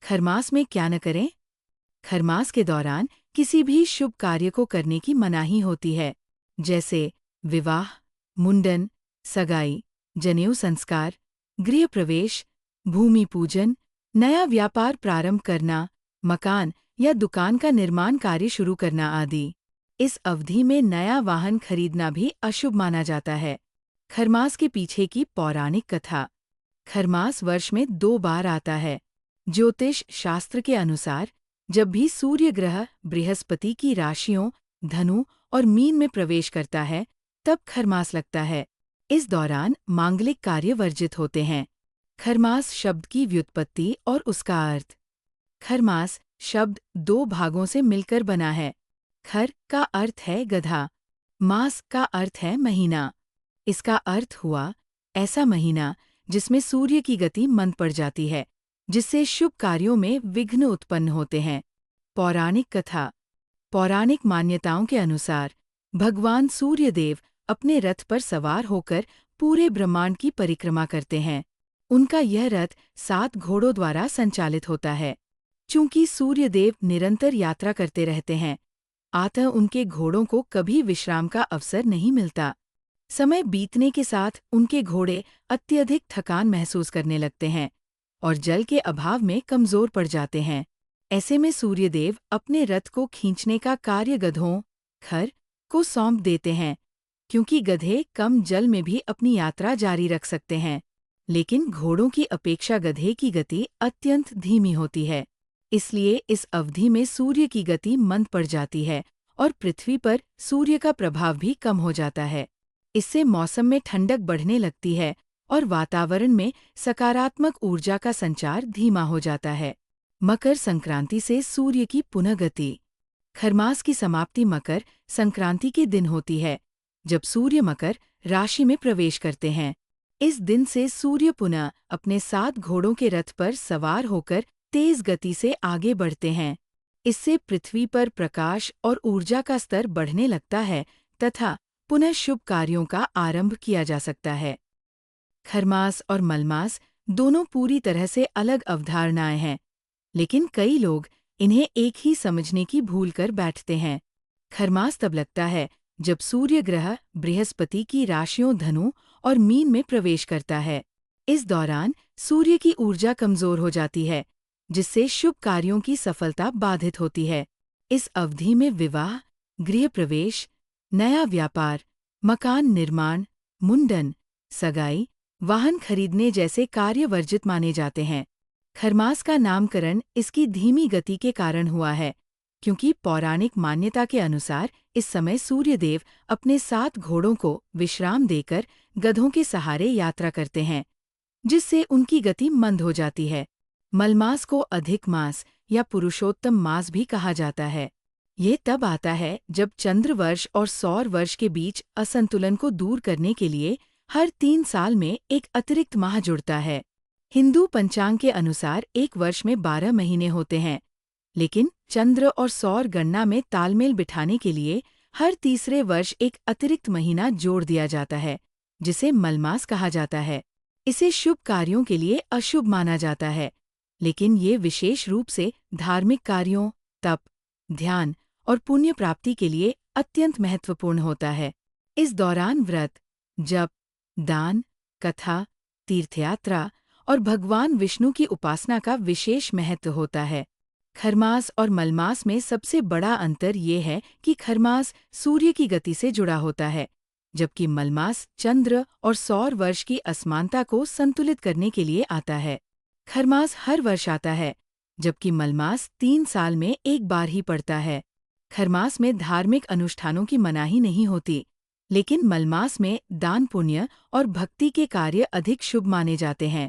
खरमास में क्या न करें? खरमास के दौरान किसी भी शुभ कार्य को करने की मनाही होती है, जैसे विवाह, मुंडन, सगाई, जनेऊ संस्कार, गृह प्रवेश, भूमि पूजन, नया व्यापार प्रारंभ करना, मकान या दुकान का निर्माण कार्य शुरू करना आदि। इस अवधि में नया वाहन खरीदना भी अशुभ माना जाता है। खरमास के पीछे की पौराणिक कथा। खरमास वर्ष में 2 बार आता है। ज्योतिष शास्त्र के अनुसार जब भी सूर्य ग्रह बृहस्पति की राशियों धनु और मीन में प्रवेश करता है, तब खरमास लगता है। इस दौरान मांगलिक कार्य वर्जित होते हैं। खरमास शब्द की व्युत्पत्ति और उसका अर्थ। खरमास शब्द 2 भागों से मिलकर बना है। खर का अर्थ है गधा, मास का अर्थ है महीना। इसका अर्थ हुआ ऐसा महीना जिसमें सूर्य की गति मंद पड़ जाती है, जिससे शुभ कार्यों में विघ्न उत्पन्न होते हैं। पौराणिक कथा। पौराणिक मान्यताओं के अनुसार भगवान सूर्यदेव अपने रथ पर सवार होकर पूरे ब्रह्मांड की परिक्रमा करते हैं। उनका यह रथ 7 घोड़ों द्वारा संचालित होता है। चूंकि सूर्यदेव निरंतर यात्रा करते रहते हैं, अतः उनके घोड़ों को कभी विश्राम का अवसर नहीं मिलता। समय बीतने के साथ उनके घोड़े अत्यधिक थकान महसूस करने लगते हैं और जल के अभाव में कमजोर पड़ जाते हैं। ऐसे में सूर्यदेव अपने रथ को खींचने का कार्य गधों, खर, को सौंप देते हैं, क्योंकि गधे कम जल में भी अपनी यात्रा जारी रख सकते हैं। लेकिन घोड़ों की अपेक्षा गधे की गति अत्यंत धीमी होती है। इसलिए इस अवधि में सूर्य की गति मंद पड़ जाती है और पृथ्वी पर सूर्य का प्रभाव भी कम हो जाता है। इससे मौसम में ठंडक बढ़ने लगती है और वातावरण में सकारात्मक ऊर्जा का संचार धीमा हो जाता है। मकर संक्रांति से सूर्य की पुनः गति। खरमास की समाप्ति मकर संक्रांति के दिन होती है, जब सूर्य मकर राशि में प्रवेश करते हैं। इस दिन से सूर्य पुनः अपने 7 घोड़ों के रथ पर सवार होकर तेज गति से आगे बढ़ते हैं। इससे पृथ्वी पर प्रकाश और ऊर्जा का स्तर बढ़ने लगता है तथा पुनः शुभ कार्यों का आरंभ किया जा सकता है। खरमास और मलमास दोनों पूरी तरह से अलग अवधारणाएं हैं, लेकिन कई लोग इन्हें एक ही समझने की भूल कर बैठते हैं। खरमास तब लगता है जब सूर्य ग्रह बृहस्पति की राशियों धनु और मीन में प्रवेश करता है। इस दौरान सूर्य की ऊर्जा कमजोर हो जाती है, जिससे शुभ कार्यों की सफलता बाधित होती है। इस अवधि में विवाह, गृह प्रवेश, नया व्यापार, मकान निर्माण, मुंडन, सगाई, वाहन खरीदने जैसे कार्य वर्जित माने जाते हैं। खरमास का नामकरण इसकी धीमी गति के कारण हुआ है, क्योंकि पौराणिक मान्यता के अनुसार इस समय सूर्यदेव अपने 7 घोड़ों को विश्राम देकर गधों के सहारे यात्रा करते हैं, जिससे उनकी गति मंद हो जाती है। मलमास को अधिक मास या पुरुषोत्तम मास भी कहा जाता है। ये तब आता है जब चंद्र वर्ष और सौर वर्ष के बीच असंतुलन को दूर करने के लिए हर 3 साल में एक अतिरिक्त माह जुड़ता है। हिंदू पंचांग के अनुसार एक वर्ष में 12 महीने होते हैं, लेकिन चंद्र और सौर गणना में तालमेल बिठाने के लिए हर तीसरे वर्ष एक अतिरिक्त महीना जोड़ दिया जाता है, जिसे मलमास कहा जाता है। इसे शुभ कार्यों के लिए अशुभ माना जाता है, लेकिन ये विशेष रूप से धार्मिक कार्यों, तप, ध्यान और पुण्य प्राप्ति के लिए अत्यंत महत्वपूर्ण होता है। इस दौरान व्रत, जप, दान, कथा, तीर्थयात्रा और भगवान विष्णु की उपासना का विशेष महत्व होता है। खरमास और मलमास में सबसे बड़ा अंतर ये है कि खरमास सूर्य की गति से जुड़ा होता है, जबकि मलमास चंद्र और सौर वर्ष की असमानता को संतुलित करने के लिए आता है। खरमास हर वर्ष आता है, जबकि मलमास 3 साल में एक बार ही पड़ता है। खरमास में धार्मिक अनुष्ठानों की मनाही नहीं होती, लेकिन मलमास में दान पुण्य और भक्ति के कार्य अधिक शुभ माने जाते हैं।